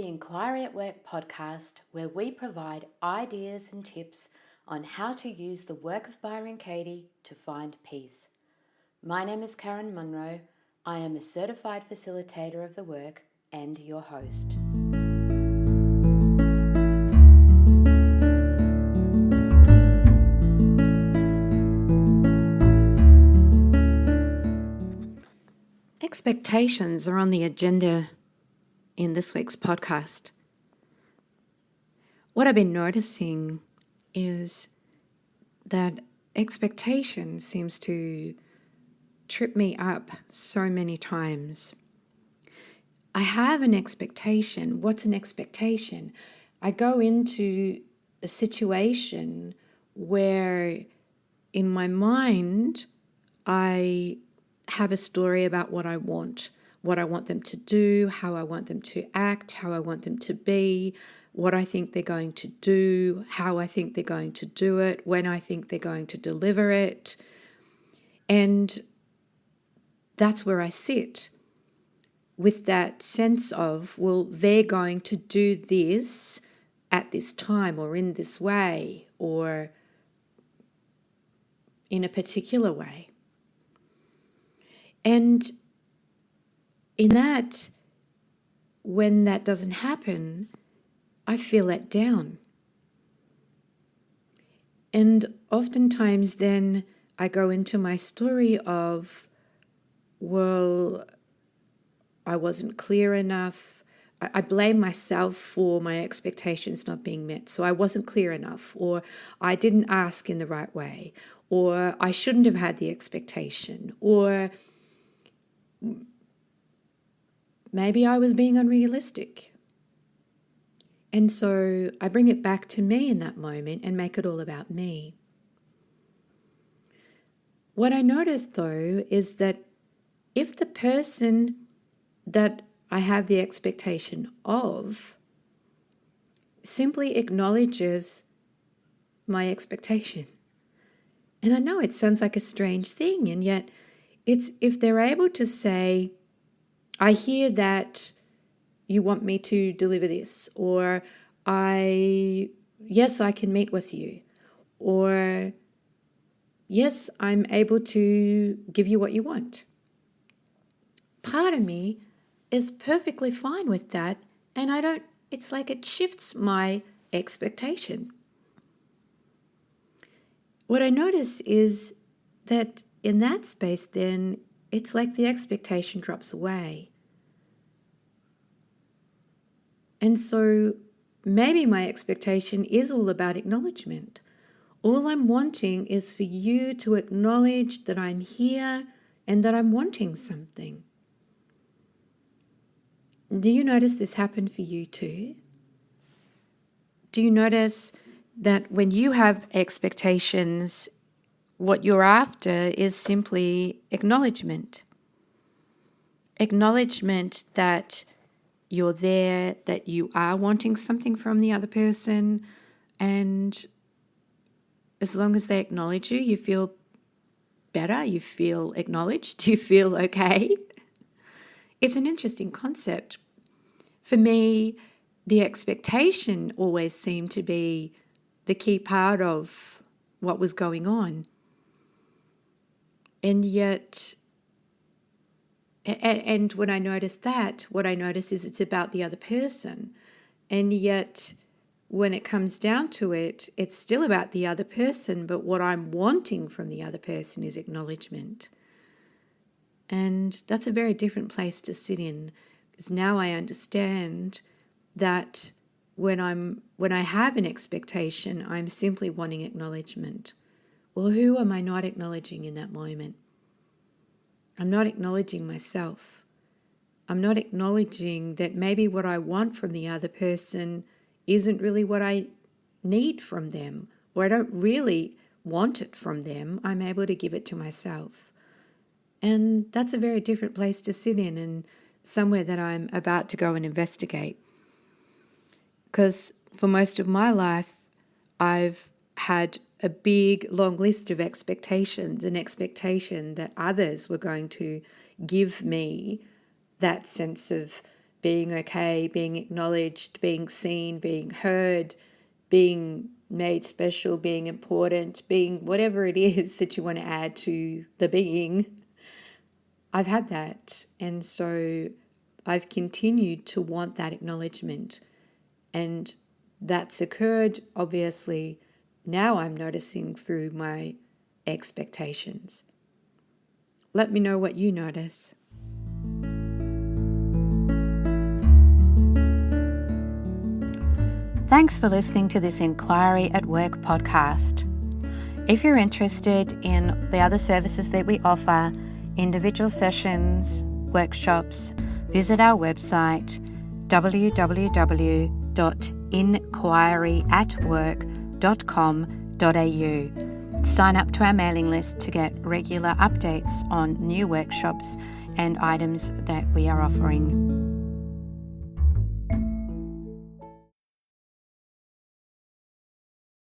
the Inquiry at Work podcast, where we provide ideas and tips on how to use the work of Byron Katie to find peace. My name is Karen Munro. I am a certified facilitator of the work and your host. Expectations are on the agenda in this week's podcast. What I've been noticing is that expectation seems to trip me up so many times. I have an expectation. What's an expectation? I go into a situation where in my mind I have a story about what I want them to do, how I want them to act, how I want them to be, what I think they're going to do, how I think they're going to do it, when I think they're going to deliver it. And that's where I sit with that sense of, well, they're going to do this at this time or in this way or in a particular way. And in that, when that doesn't happen, I feel let down. And oftentimes then I go into my story of, well, I wasn't clear enough. I blame myself for my expectations not being met. So I wasn't clear enough, or I didn't ask in the right way, or I shouldn't have had the expectation, or maybe I was being unrealistic. And so I bring it back to me in that moment and make it all about me. What I noticed though is that if the person that I have the expectation of simply acknowledges my expectation, and I know it sounds like a strange thing, and yet it's if they're able to say, I hear that you want me to deliver this, or yes, I can meet with you, or yes, I'm able to give you what you want. Part of me is perfectly fine with that, and it's like it shifts my expectation. What I notice is that in that space then, it's like the expectation drops away. And so maybe my expectation is all about acknowledgement. All I'm wanting is for you to acknowledge that I'm here and that I'm wanting something. Do you notice this happen for you too? Do you notice that when you have expectations, what you're after is simply acknowledgement? Acknowledgement that you're there, that you are wanting something from the other person, and as long as they acknowledge you, you feel better, you feel acknowledged, you feel okay. It's an interesting concept. For me, the expectation always seemed to be the key part of what was going on. And yet, and when I notice that, what I notice is it's about the other person. And yet, when it comes down to it, it's still about the other person, but what I'm wanting from the other person is acknowledgement. And that's a very different place to sit in, because now I understand that when I have an expectation, I'm simply wanting acknowledgement. Well, who am I not acknowledging in that moment? I'm not acknowledging myself. I'm not acknowledging that maybe what I want from the other person isn't really what I need from them, or I don't really want it from them. I'm able to give it to myself. And that's a very different place to sit in, and somewhere that I'm about to go and investigate. Because for most of my life, I've had a big, long list of expectations, an expectation that others were going to give me that sense of being okay, being acknowledged, being seen, being heard, being made special, being important, being whatever it is that you want to add to the being. I've had that. And so I've continued to want that acknowledgement. And that's occurred, obviously, now I'm noticing through my expectations. Let me know what you notice. Thanks for listening to this Inquiry at Work podcast. If you're interested in the other services that we offer, individual sessions, workshops, visit our website www.inquiryatwork.com.au. Sign up to our mailing list to get regular updates on new workshops and items that we are offering.